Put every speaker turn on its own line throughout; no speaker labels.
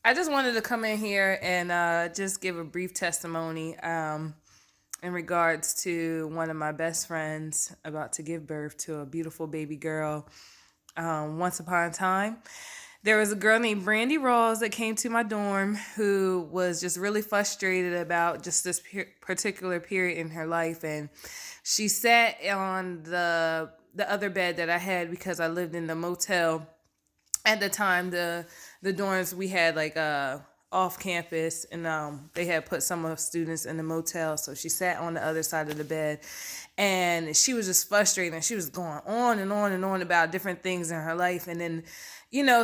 I just wanted to come in here and just give a brief testimony in regards to one of my best friends about to give birth to a beautiful baby girl. Once upon a time, there was a girl named Brandy Rawls that came to my dorm who was just really frustrated about just this particular period in her life, and she sat on the other bed that I had because I lived in the motel at the time. The dorms we had like off campus, and they had put some of the students in the motel, so she sat on the other side of the bed, and she was just frustrated, and she was going on and on and on about different things in her life. And then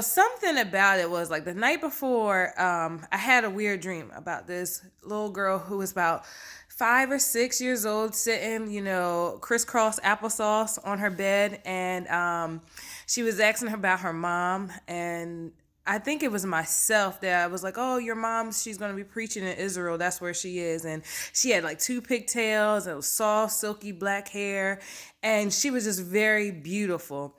something about it was like the night before, I had a weird dream about this little girl who was about 5 or 6 years old, sitting, crisscross applesauce on her bed, and she was asking her about her mom. And I think it was myself that I was like, "Oh, your mom, she's going to be preaching in Israel. That's where she is." And she had like two pigtails, and it was soft, silky black hair, and she was just very beautiful.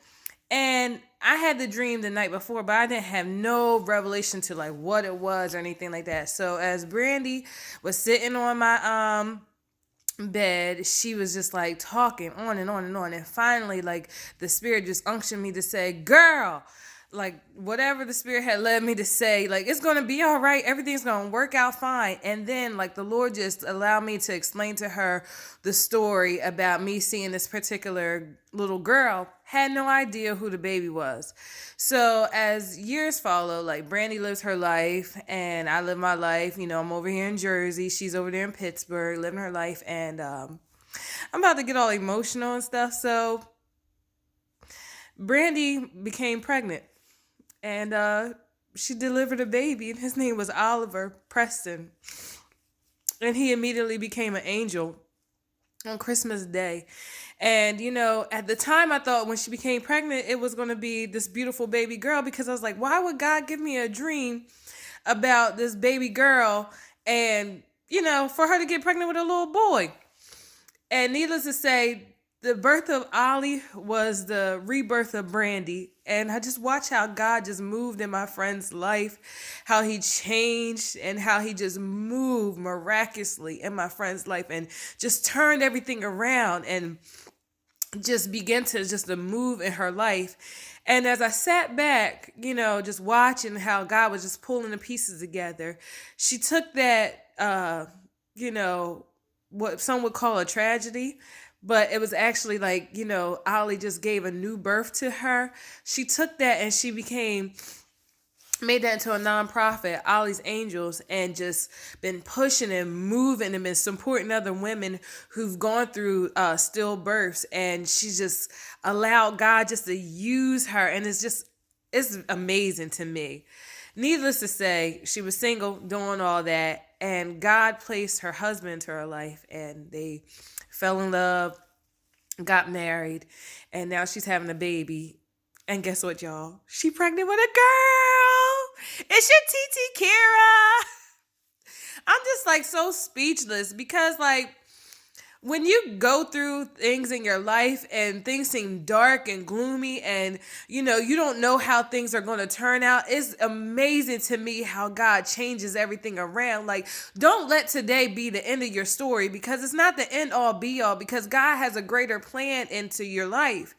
And I had the dream the night before, but I didn't have no revelation to like what it was or anything like that. So as Brandy was sitting on my bed, she was just like talking on and on and on. And finally, like, the spirit just unctioned me to say, "Girl," like whatever the spirit had led me to say, like, "It's gonna be all right, everything's gonna work out fine." And then like the Lord just allowed me to explain to her the story about me seeing this particular little girl. Had no idea who the baby was. So as years follow, like, Brandy lives her life and I live my life. I'm over here in Jersey, she's over there in Pittsburgh living her life. And I'm about to get all emotional and stuff. So Brandy became pregnant, and she delivered a baby, and his name was Oliver Preston. And he immediately became an angel on Christmas Day. And at the time, I thought when she became pregnant, it was going to be this beautiful baby girl, because I was like, why would God give me a dream about this baby girl and, for her to get pregnant with a little boy? And needless to say, the birth of Ollie was the rebirth of Brandy. And I just watched how God just moved in my friend's life, how he changed, and how he just moved miraculously in my friend's life and just turned everything around and just began to move in her life. And as I sat back, just watching how God was just pulling the pieces together, she took that, what some would call a tragedy, but it was actually like, Ollie just gave a new birth to her. She took that and she made that into a nonprofit, Ollie's Angels, and just been pushing and moving and been supporting other women who've gone through stillbirths. And she just allowed God just to use her, and it's amazing to me. Needless to say, she was single, doing all that, and God placed her husband into her life, and they fell in love, got married, and now she's having a baby. And guess what, y'all? She pregnant with a girl. It's your TT Kira. I'm just like so speechless, because like, when you go through things in your life and things seem dark and gloomy, and you don't know how things are going to turn out, it's amazing to me how God changes everything around. Like, don't let today be the end of your story, because it's not the end all be all, because God has a greater plan into your life.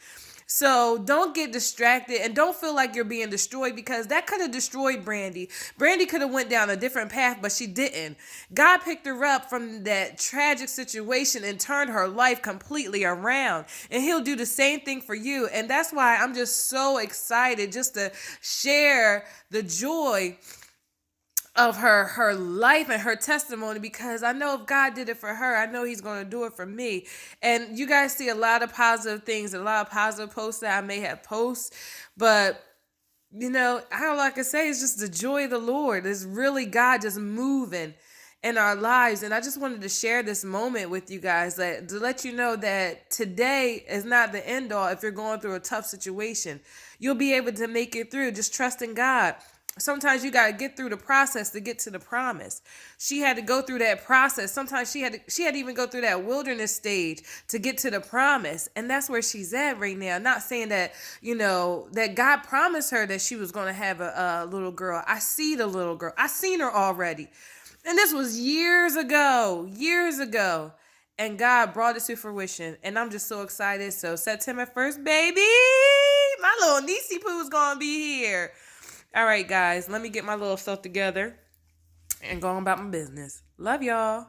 So don't get distracted and don't feel like you're being destroyed, because that could have destroyed Brandy. Brandy could have went down a different path, but she didn't. God picked her up from that tragic situation and turned her life completely around. And he'll do the same thing for you. And that's why I'm just so excited just to share the joy of her life and her testimony, because I know if God did it for her, I know he's going to do it for me. And you guys see a lot of positive things, a lot of positive posts that I may have posted, but all I can say is just the joy of the Lord is really God just moving in our lives. And I just wanted to share this moment with you guys, that to let you know that today is not the end all. If you're going through a tough situation, you'll be able to make it through. Just trust in God. Sometimes you got to get through the process to get to the promise. She had to go through that process. Sometimes she had to even go through that wilderness stage to get to the promise. And that's where she's at right now. Not saying that, that God promised her that she was going to have a little girl. I see the little girl. I seen her already. And this was years ago. Years ago. And God brought it to fruition. And I'm just so excited. So September 1st, baby, my little niecey poo's going to be here. All right, guys, let me get my little stuff together and go on about my business. Love y'all.